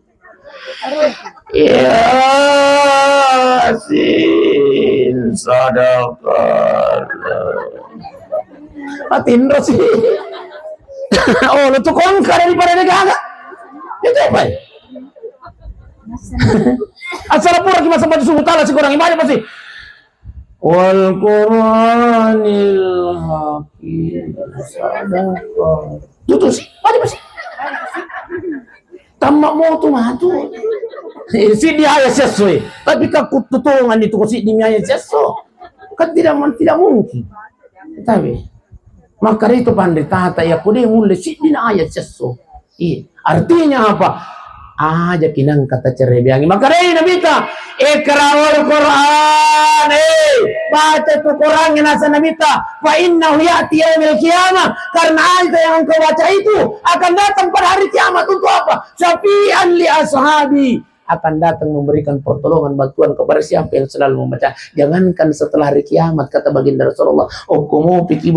Yasin sadaqah. Matin sih. Oh, lu tuh kongkar daripada negara. Itu apa? Asal pura kita sampai subuh tala si kurang ibadah pasti. Wal Qur'anil hakim sadaqah. Tuh sih, pasti. Tamak mo tumato. Si dia ayat sesuai. Tapi kakututungan itu si dia ayat sesuai. Kan tidak mungkin. Tapi maka itu pandai tata ya kude mulai si dia ayat sesuai. Artinya apa? Aja kinang kata cerebiangi. Maka ini nabita ikra'ul Qur'an. Baca tu Qur'an yang nasa nabita. Fa innahu ya'ti yaumil qiyamah. Karena ayat yang engkau baca itu akan datang pada hari kiamat untuk apa? Syafi'an li ashabi. Akan datang memberikan pertolongan bantuan kepada siapa yang selalu membaca. Jangankan setelah hari kiamat kata baginda Rasulullah, "Okumu pikir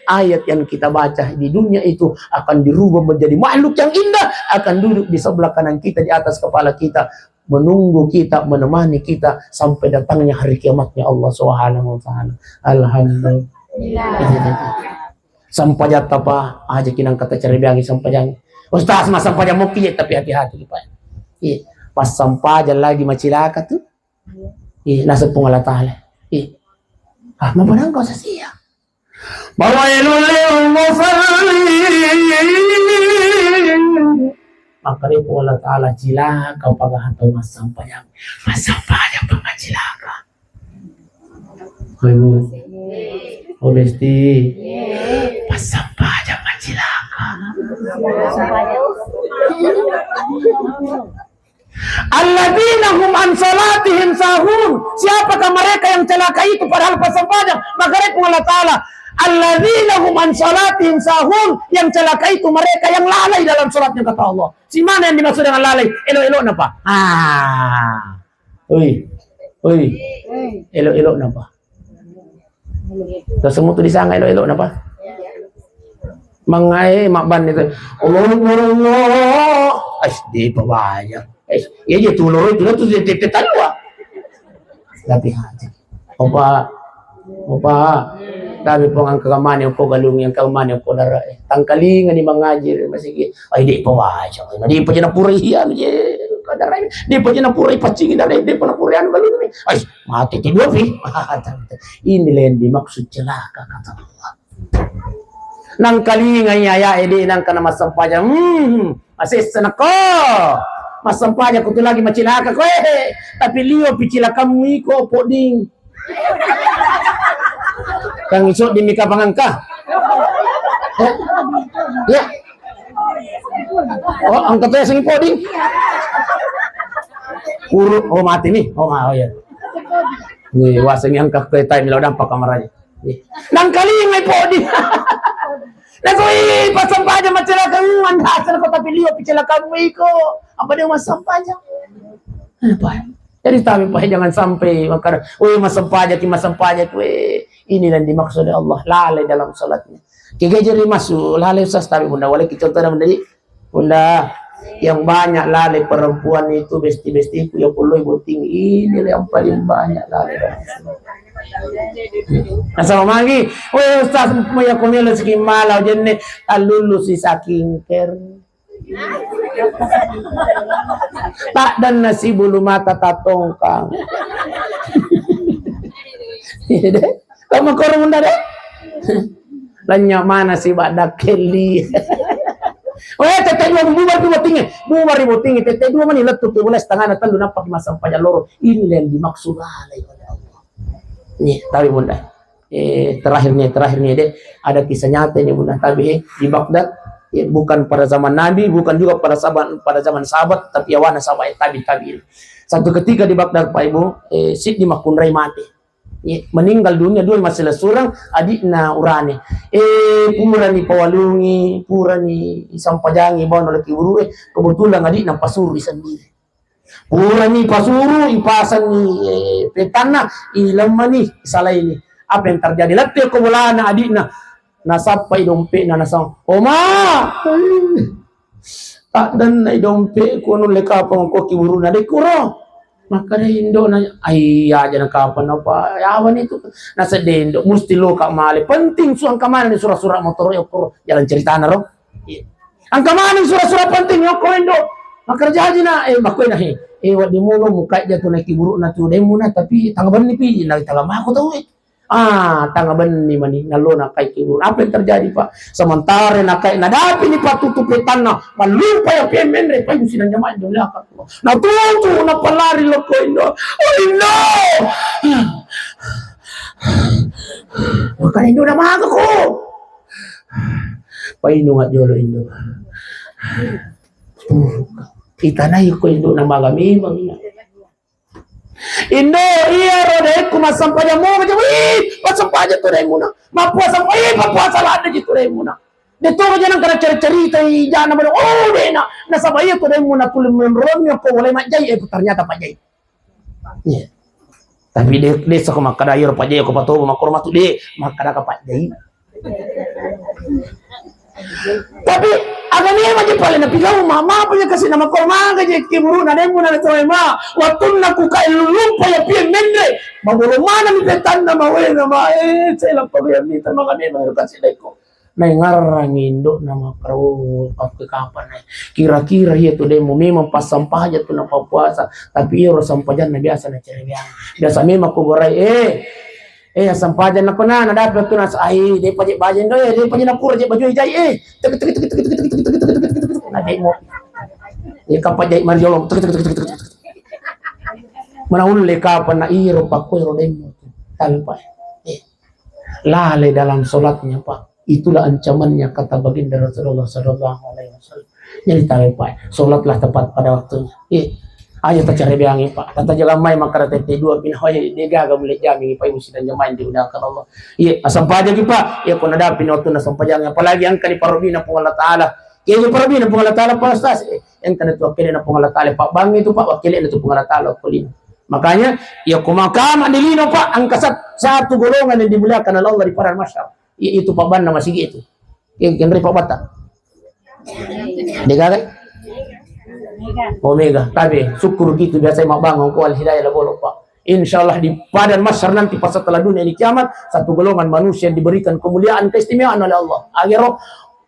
ayat yang kita baca di dunia itu akan dirubah menjadi makhluk yang indah, akan duduk di sebelah kanan kita, di atas kepala kita, menunggu kita, menemani kita sampai datangnya hari kiamatnya Allah Subhanahu wa taala." Alhamdulillah. Sampai jatuh apa aja kinang kata cari biangi sampai yang ustaz mas sampai yang mungkin tapi hati-hati Pak. Iya. Pas sampah lagi macilaka tuh. Nasa pong Allah Ta'ala. Mapanang kau sa siya. Bawailul lil musallin. Maka rin po Allah Ta'ala cilaka o paghahataw masampayang. Masampayang pa macilaka. Hoy mo. O besti. Masampayang macilaka. Alladzina hum an salatihim sahun. Siapakah mereka yang celaka itu padahal pasampajang? Maka repot Allah Ta'ala, alladzina hum an salatihim sahun. Yang celaka itu mereka yang lalai dalam salatnya kata Allah. Si mana yang dimaksud dengan lalai? Elo-elo napa? Elo-elo napa? Terus semua tu disangka elo-elo napa? Mangai makban itu. Allah. Di pabaya. Ya dia tulur itu tuh dia tetalua. Tapi aja. Opa. Dami po ang kagamani po galung yang kagamani po dara. Tangkalingan ni mangajir masigi. Ay di pa waja. Di pa dyan napurihan je kadara. Di pa dyan napuri pacingin dara. Di pa napurihan galung ni. Ay mati tidur fi. Ini lain dimaksud celaka kata Allah. Nang kalingay ya edi nang kana masampaja. Asis nako. Masampaja ko lagi macilaka ko tapi liyo picilaka mo iko poding. Kang iso di mika pangangka. Ya. Oh, ang katanya sing poding. Puro mati nih. Oh ya. Nih wasang angka ke time lawan pa kamaranya. Nang kalingay poding. Nagoi pasampaja macilaka mandasar ko tapi liyo picilaka mo iko. Apa dia masampaja? Apa? Jadi tapi pak jangan sampai makar, masampaja ini yang dimaksud oleh Allah, lalai dalam salatnya. Kiga jadi masuk lalai usas tapi bunda, wala kita contohnya bunda bunda yang banyak lalai perempuan itu besti itu yang perlu ibu tinggi ini yang paling banyak lalai dalam salat. Nah sama lagi, ustaz punya komelo sekian malau jenne alulu si saking ker. Tak dan nasi bulu mata tatongkang. Kamu korang bunda deh. Lanya mana si badak keli. Tete dua bubar ribu tinggi. Tete dua mani letup boleh setengah natan lu nampak masam pajak loro. Ini yang dimaksud oleh Allah. Nih, tapi bunda. Terakhirnya deh ada kisah nyata ini bunda. Tapi di Baghdad. Ya, bukan pada zaman Nabi, bukan juga pada zaman sahabat, tapi awana sahabat tabi. Satu ketika di Baghdad Pak Ibu, Sidni Makunrai mati. Ya, meninggal dunia dua masalah surang adikna urane. Purani pawalungi, purani sampajangi bawa oleh kiburu kebetulan adikna pasuru sendiri. Purani pasuru ipasan ni petana ilamani salah ini. Apa yang terjadi? Letak kebulana adikna nasapay dompe na nasang oma tak dan na dompe ko no leka pa ko kiburu na de kuro maka indo na ay aja na kapan apa yawan itu nasa dendo musti loka mali penting suang kamana ni surah-surah motor yo kuro jalan cerita na ro ang kamana ni surah-surah penting yo ko indo maka jadi na makoy na wadi mulo muka jatuh na kiburu na tu demo na tapi tanggaban ni pi na tagama ko tahu tanggaban ni mani nalona kay kiburu. Apa yang terjadi Pak? Sementara na kay nadapi ni Pak tutupitan na malupa yung PMN pa yung sinanyaman yung lakat mo. Natuto na palari lo ko indo. Oh no! Maka indo na maga ko. Paindo nga jolo indo. Itanay ko indo na maga memang ina. Indo iya rode kumasampaja mo macam masampaja tu dai muna mapuasa mapuasa lah ada gitu dai muna dito ka jangan kana cerita jana mo dena nasabaya tu dai muna tulim menron ko wala majay ternyata pajay yeah. Tapi de sa kumakadayor pajay ko pato makurma tu de makada ka pajay tapi agamiya maji pale napigaw mama punya kasi na makorma gaje kiburu na demo na toema watunna ku kailulumpa ya pia mende magurumana mi petanda mawena ma sela pagya mi tama kami mga kasi ko na ngarang indo na makro kapan kira-kira ya tu demo memang pas sampah aja tu na papuasa tapi iro sampajan na biasa na cerebiang biasa memang ko goray sampajan na ko na dapat tu nas ay de pajek bajen do de pajek na pura je baju jai na de mo kapajai marjolong manaul le kapan na iro pakko iro demo tanpa lalai dalam salatnya Pak. Itulah ancamannya kata baginda Rasulullah sallallahu alaihi wasallam. Jadi tahu Pak, salatlah tepat pada waktunya. Ayo tak cari biangi Pak. Tata jalan mai makara tete dua pinhoy dega ga mulai jami Pak ibu sidang jamain diundangkan Allah. Iya, asam paja ki Pak. Ya kun ada pinoto na sampajang apalagi ang kali parobina po Allah Taala. Kaya parobina po Allah Taala pa ustaz. Yang kana tu wakilin na po Allah Taala Pak. Bang itu Pak wakilin na tu po Allah Taala kulino. Makanya ya kumakama dilino Pak ang kasat satu golongan yang dimuliakan oleh Allah di padang mahsyar. Itu Pak Ban nama sigi itu. Yang dari Pak Bata. Dega kan? Omega, tapi syukur gitu biasa mak bangun ko al hidayah bolong Pak. Insyaallah di padang mahsyar nanti pas setelah dunia ini kiamat satu golongan manusia yang diberikan kemuliaan keistimewaan oleh Allah. Akhirnya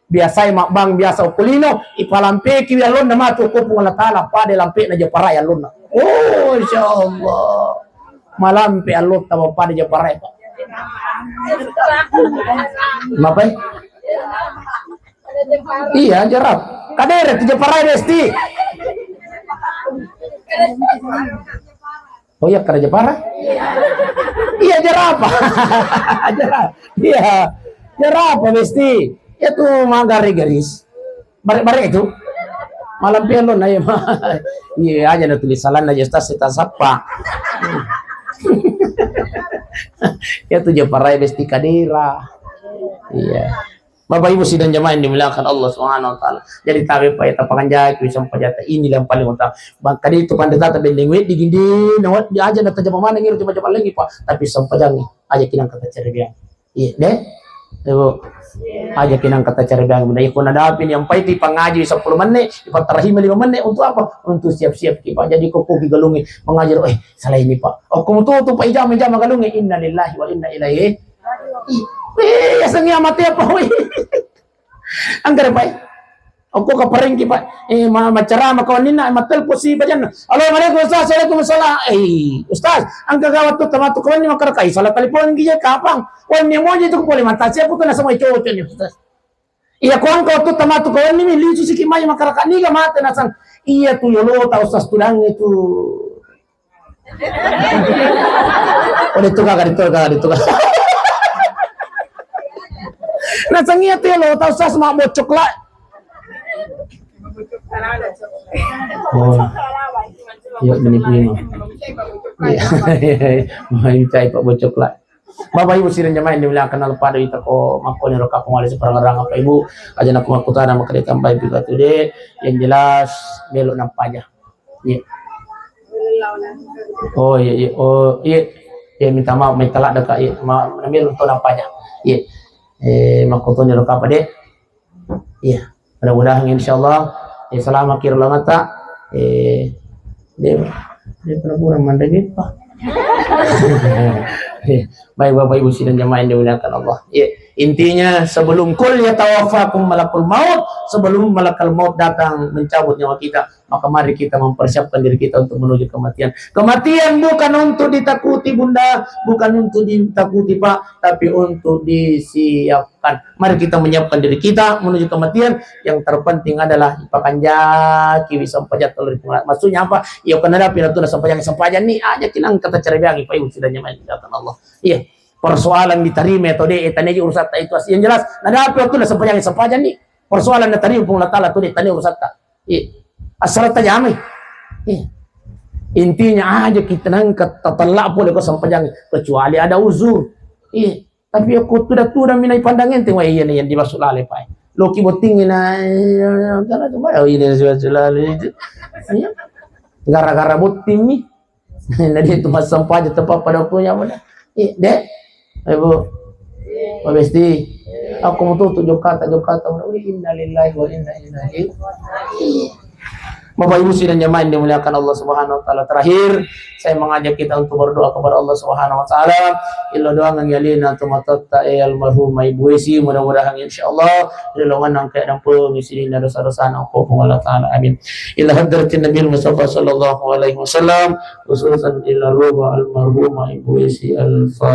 biasa mak bang biasa kulino ipalampe ki alon nama tu ko Allah Taala pada lampe na japara alon. Oh insyaallah. Malampe alon ta pada japara Pak. Mapai? Iya, jerap. Kaderet Jepara Desti. Oh ya, karena Jepara? Iya, jerap. Jerap. Iya, jerap Desti. Itu magari garis. Bare itu. Malam piano na yun. Iya aja na tulisalan na justa sita sapa. Ya tuh Jepara Desti Kadira. Iya. Bapak Ibu sidang jamaah yang dimuliakan Allah Subhanahu wa taala. Jadi tawe pa eta pakanjay ku isang pajata ini yang paling utama. Bangka itu pandeta ta bendeng we digindi nawat di aja nata jama mana ngir coba lagi Pak. Tapi sampajang aja kinang kata cerebiang. Iya deh. Ibu aja kinang kata cerebiang benda ikut nadapin yang paiti pangaji 10 menit, ipatarahim 5 menit untuk apa? Untuk siap-siap ki Pak. Jadi kok galungi mengajar salah ini Pak. Oh kamu tuh Pak jam galungi innalillahi wa inna ilaihi. Ya sengi amati apa we. Anggar Pak. Aku kaparing ki Pak. Macara makawanin na matelpo si bajan. Assalamualaikum Ustaz. Waalaikumsalam. Ustaz, ang gagawat to tamato kawan ni makarkai. Salah telepon giya kapang. Wan ni mo itu ko pole mata. Siya ko na sa may chocho ni Ustaz. Iya ko ang ko to tamato kawan ni lisu si kimay makaraka ni gamate na san. Iya tu yolo ta Ustaz tulang itu. Dito ka. Nasangnya tuh lo tahu saya sama bocok lah. Oh, yuk ini. Main cai Pak bocok lah. Bapak Ibu sidang jamaah yang dimuliakan Allah pada itu ko makoni roka pengali seperang apa Ibu aja nak makutan nama kereta baik juga today yang jelas belok nampaknya. Iya. Oh iya minta maaf minta lak dekat iya nambil untuk nampaknya. Iya. Makotonya lo apa deh? Iya, mudah-mudahan insyaallah selama kira langata dia pernah mandiri Pak. Baik Bapak Ibu sidang jamaah yang dimuliakan Allah. Ya, intinya sebelum kul yatawaffakum malakul maut, sebelum malakul maut datang mencabut nyawa kita, maka mari kita mempersiapkan diri kita untuk menuju kematian. Kematian bukan untuk ditakuti Bunda, bukan untuk ditakuti Pak, tapi untuk disiapkan. Mari kita menyiapkan diri kita menuju kematian. Yang terpenting adalah pakanjaki bisa pajat oleh maksudnya apa? Ya karena pinatu sampajang nih aja kinang kata cara biang Pak Ibu sudah nyaman datang Allah. Iya. Persoalan diterima atau dia tanya urusan itu yang jelas. Nada apa itu sampajang nih. Persoalan diterima pun Allah tuh tanya urusan tak. Iya. Asal tajami. Iya. Intinya aja kita nangkat tetelak boleh kau sampajang kecuali ada uzur. Iya. Tapi aku tudah minai pandangan tengok iya nih yang dimaksud lalai Pak. Loki botingin karena kemarin ini lalai itu. Gara-gara boting nih. Nah dia itu mas sampah aja tempat pada punya mana? Dek, Ibu, Pak Besti, aku mau tuh jokata, innalillahi wa inna ilaihi. Bapak Ibu sidang jamaah yang dimuliakan Allah Subhanahu wa taala. Terakhir, saya mengajak kita untuk berdoa kepada Allah Subhanahu wa taala. Illa doa ngangyalina tumatatta almarhum Ibu Esi, mudah-mudahan insyaallah dilongan nang keadaan pengisinin dosa-dosa aku Allah taala. Amin. Ila hadratin Nabi Mustafa sallallahu alaihi wasallam, khususan ila ruha almarhum Ibu Esi al-Fatihah.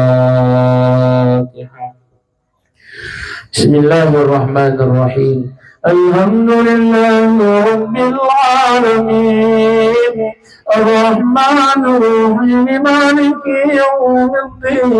Bismillahirrahmanirrahim. Alhamdulillahi Rabbil Alamin Ar-Rahmanir Rahim Maliki Yawmiddin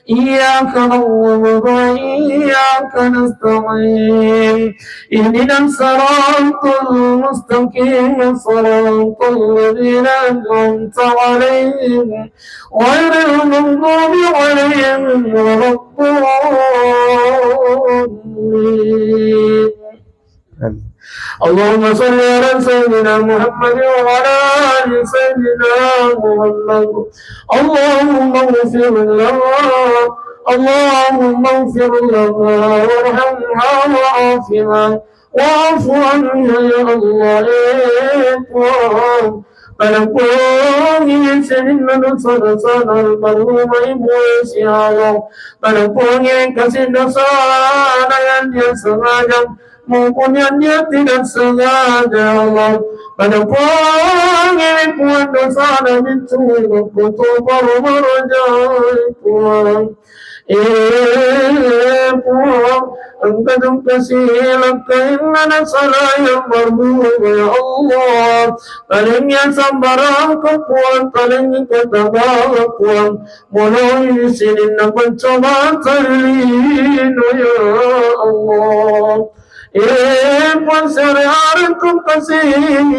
Iyyaka na'budu wa iyyaka nasta'in Ihdinas siratal mustaqim Siratal ladzina an'amta 'alaihim ghairil maghdubi 'alaihim waladdallin. Allahumma salli ala sayyidina Muhammad wa ala ali sayyidina Muhammad. Allahumma ighfir lana warhamha wa'afina wa'fu anna ya Allah Palapungin senin dosa-dosa almarhum Ibu Esi Allah. Palapungin kasih dosa yang dia sengaja maupun yang dia tidak sengaja Allah. Palapungin puan dosa dan itu kutu baru merajai Tuhan. Engkau tu kasihan keinginan salah yang berburu ya Allah. Palingnya sambarang kepuan, palingnya ketabang kepuan. Mulai sini nak mencoba terlino ya Allah. Pun syariatku kasih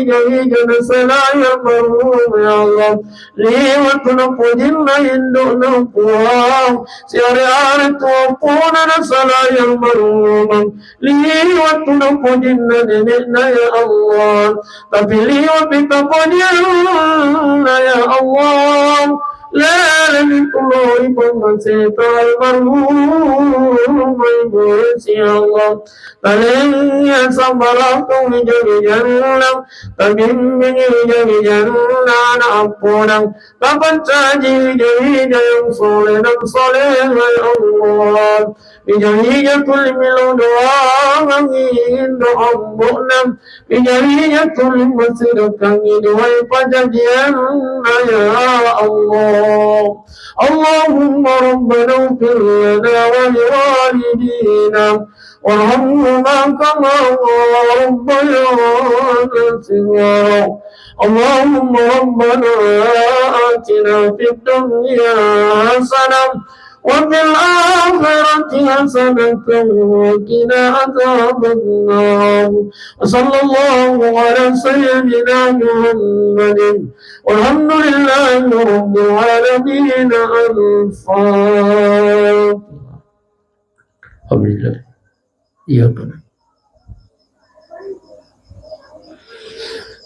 jadi selaya baru ya Allah. Liwat na pujinna indo na puang syariatku pun ada selaya baru. Liwat na pujinna na ya Allah. Tapi liwat kita pujinna ya Allah. لا لكل مسيط المرهوم يا الله فلن يصبركم جميعا فمن جميعا عفونا فقد تاجي جميعا ينصرنا صليها يا الله بجميع كل ملون وغير عبونا بجميع كل مسير كمين ويفججنا يا الله. اللهم ربنا اغفر لنا ولوالدينا وارحمهما كما ربيانا صغارا. اللهم ربنا آتنا في الدنيا حسنة وفي الآخرة حسنة وقنا عذاب النار. وصلى الله على سيدنا محمد والحمد لله رب العالمين. الفاتحة. Alhamdulillah. Iya kan.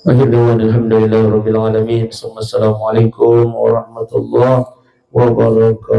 Alhamdulillah rabbil alamin. Assalamualaikum warahmatullahi wabarakatuh.